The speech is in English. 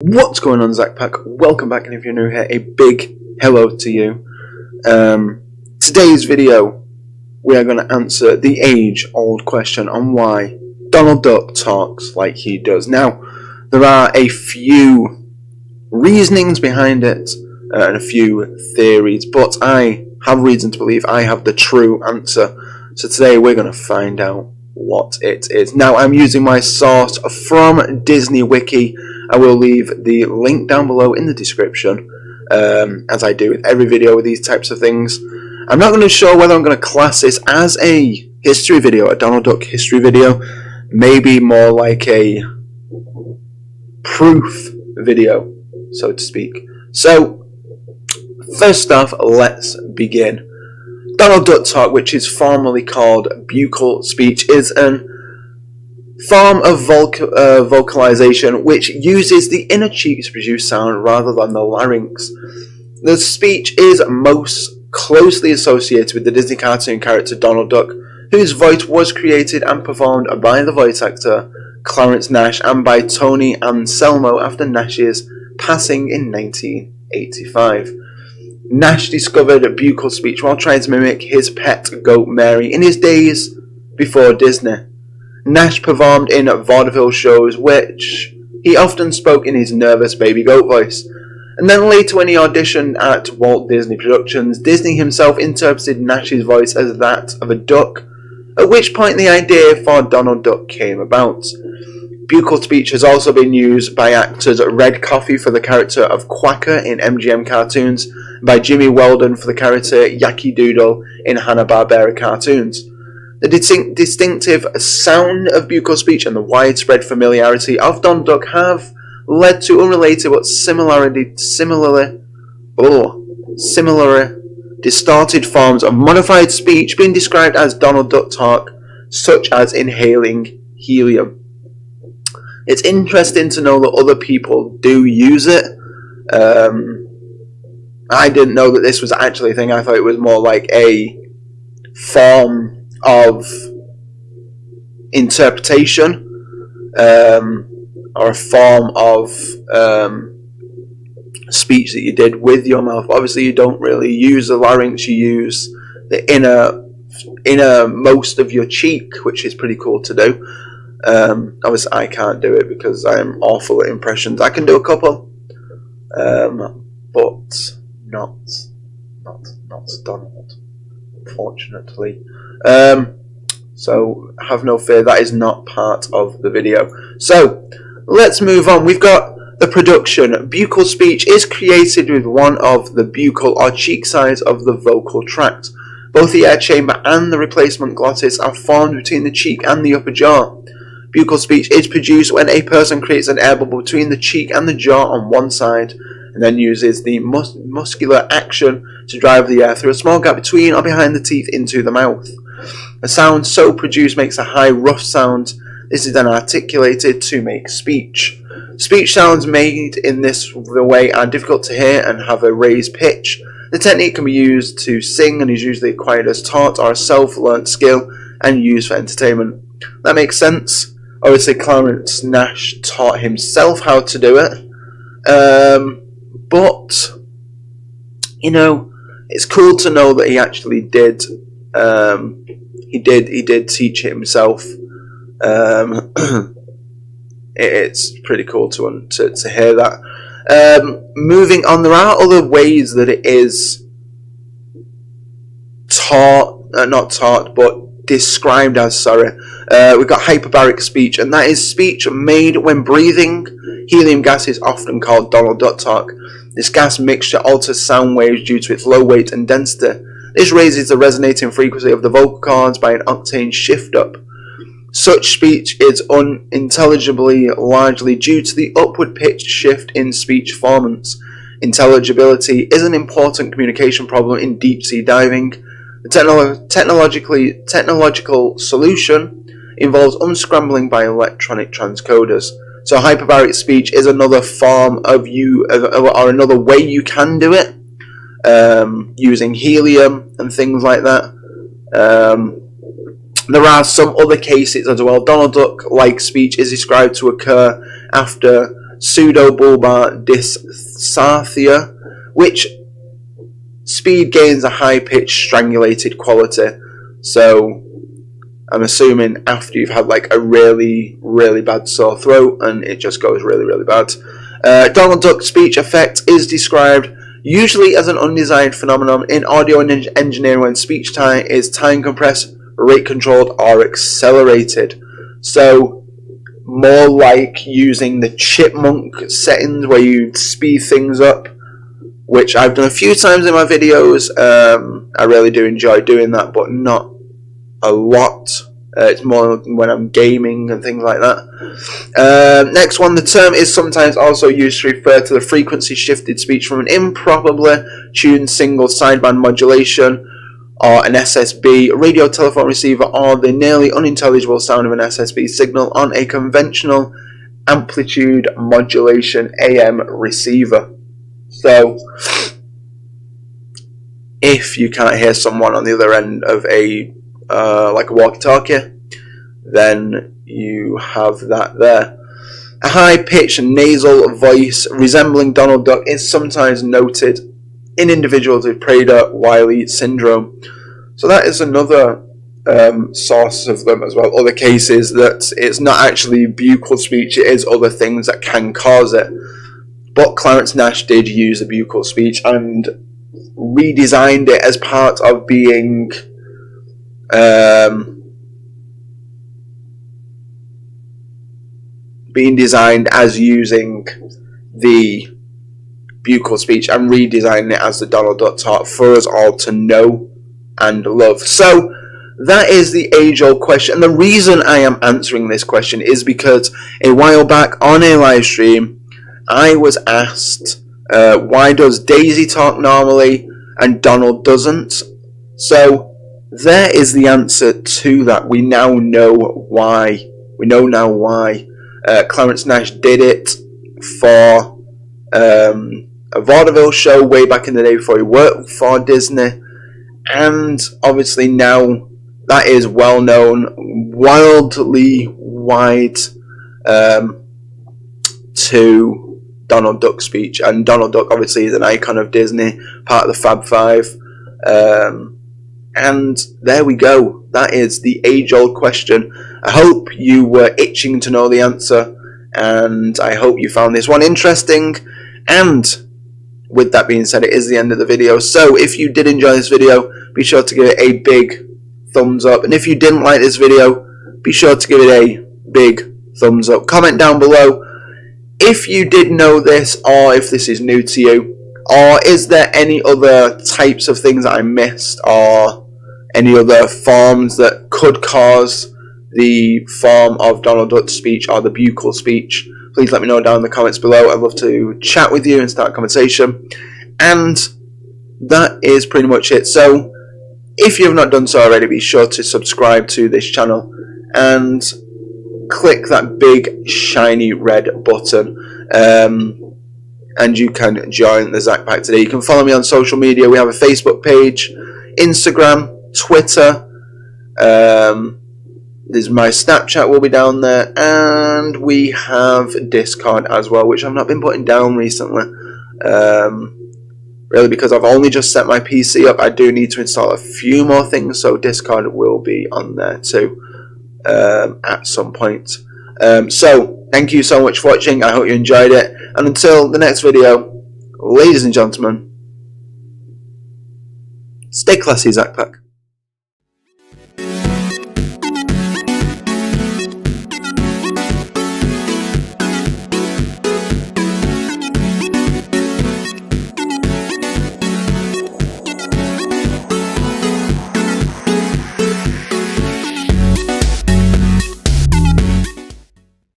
What's going on, Zackpack? Welcome back, and if you're new here, a big hello to you. Today's video, we are going to answer the age-old question on why Donald Duck talks like he does. Now, there are a few reasonings behind it, and a few theories, but I have reason to believe I have the true answer. So today we're going to find out what it is. Now, I'm using my source from Disney Wiki. I will leave the link down below in the description, as I do with every video with these types of things. I'm not going to show whether I'm going to class this as a history video, a Donald Duck history video, maybe more like a proof video, so to speak. So, first off, let's begin. Donald Duck talk, which is formally called buccal speech, is an form of vocalization which uses the inner cheek to produce sound rather than the larynx. The speech is most closely associated with the Disney cartoon character Donald Duck, whose voice was created and performed by the voice actor Clarence Nash and by Tony Anselmo after Nash's passing in 1985. Nash discovered buccal speech while trying to mimic his pet goat Mary in his days before Disney. Nash performed in vaudeville shows, which he often spoke in his nervous baby goat voice. And then later, when he auditioned at Walt Disney Productions, Disney himself interpreted Nash's voice as that of a duck, at which point the idea for Donald Duck came about. Buccal speech has also been used by actors Red Coffee for the character of Quacker in MGM cartoons, and by Jimmy Weldon for the character Yankee Doodle in Hanna-Barbera cartoons. The distinctive sound of buccal speech and the widespread familiarity of Donald Duck have led to unrelated but similarly distorted forms of modified speech being described as Donald Duck talk, such as inhaling helium. It's interesting to know that other people do use it. I didn't know that this was actually a thing. I thought it was more like a form of interpretation, or a form of speech that you did with your mouth. Obviously, you don't really use the larynx. You use the inner most of your cheek, which is pretty cool to do. Obviously, I can't do it because I am awful at impressions. I can do a couple, but not Donald, unfortunately. So have no fear, that is not part of the video. So let's move on. We've got the production. Buccal speech is created with one of the buccal or cheek sides of the vocal tract. Both the air chamber and the replacement glottis are formed between the cheek and the upper jaw. Buccal speech is produced when a person creates an air bubble between the cheek and the jaw on one side, and then uses the muscular action to drive the air through a small gap between or behind the teeth into the mouth. A sound so produced makes a high, rough sound. This is then articulated to make speech. Speech sounds made in this way are difficult to hear and have a raised pitch. The technique can be used to sing and is usually acquired as taught or a self-learnt skill and used for entertainment. That makes sense. Obviously, Clarence Nash taught himself how to do it. But, you know, it's cool to know that he actually did. He did teach it himself. It's pretty cool to hear that. Moving on, there are other ways that it is not taught, but described as, we've got hyperbaric speech, and that is speech made when breathing helium gas is often called Donald Duck talk. This gas mixture alters sound waves due to its low weight and density. This raises the resonating frequency of the vocal cords by an octane shift up. Such speech is unintelligibly largely due to the upward pitched shift in speech formants. Intelligibility is an important communication problem in deep sea diving. The technological solution involves unscrambling by electronic transcoders. So hyperbaric speech is another form of or another way you can do it, using helium and things like that. There are some other cases as well. Donald Duck-like speech is described to occur after pseudobulbar dysarthria, which speed gains a high-pitched strangulated quality. So I'm assuming after you've had like a really, really bad sore throat and it just goes really, really bad. Donald Duck speech effect is described usually as an undesired phenomenon in audio and engineering when speech time is time compressed, rate controlled, or accelerated. So more like using the chipmunk settings where you speed things up, which I've done a few times in my videos. I really do enjoy doing that, but not a lot. It's more when I'm gaming and things like that. Next one, the term is sometimes also used to refer to the frequency shifted speech from an improperly tuned single sideband modulation or an SSB radio telephone receiver, or the nearly unintelligible sound of an SSB signal on a conventional amplitude modulation AM receiver. So if you can't hear someone on the other end of a like a walkie-talkie, then you have that there. A high-pitched nasal voice resembling Donald Duck is sometimes noted in individuals with Prader-Wiley syndrome. So that is another source of them as well. Other cases that it's not actually buccal speech, it is other things that can cause it. But Clarence Nash did use a buccal speech and redesigned it as part of being designed as using the buccal speech and redesigning it as the Donald Duck talk for us all to know and love. So that is the age-old question, and the reason I am answering this question is because a while back on a live stream I was asked why does Daisy talk normally and Donald doesn't. So there is the answer to that. We now know why. We know now why. Clarence Nash did it for a vaudeville show way back in the day before he worked for Disney, and obviously now that is well known, wildly wide to Donald Duck speech, and Donald Duck obviously is an icon of Disney, part of the Fab Five. And there we go. That is the age-old question. I hope you were itching to know the answer, and I hope you found this one interesting. And with that being said, it is the end of the video. So if you did enjoy this video, be sure to give it a big thumbs up. And if you didn't like this video, be sure to give it a big thumbs up. Comment down below if you did know this, or if this is new to you, or is there any other types of things that I missed, or any other forms that could cause the form of Donald Duck speech or the buccal speech. Please let me know down in the comments below. I'd love to chat with you and start a conversation. And that is pretty much it. So if you have not done so already, be sure to subscribe to this channel and click that big shiny red button. And you can join the Zack Pack today. You can follow me on social media. We have a Facebook page, Instagram, Twitter, there's my Snapchat will be down there, and we have Discord as well, which I've not been putting down recently, really because I've only just set my PC up. I do need to install a few more things, so Discord will be on there too at some point. So thank you so much for watching. I hope you enjoyed it, and until the next video, ladies and gentlemen, stay classy, Zack Pack.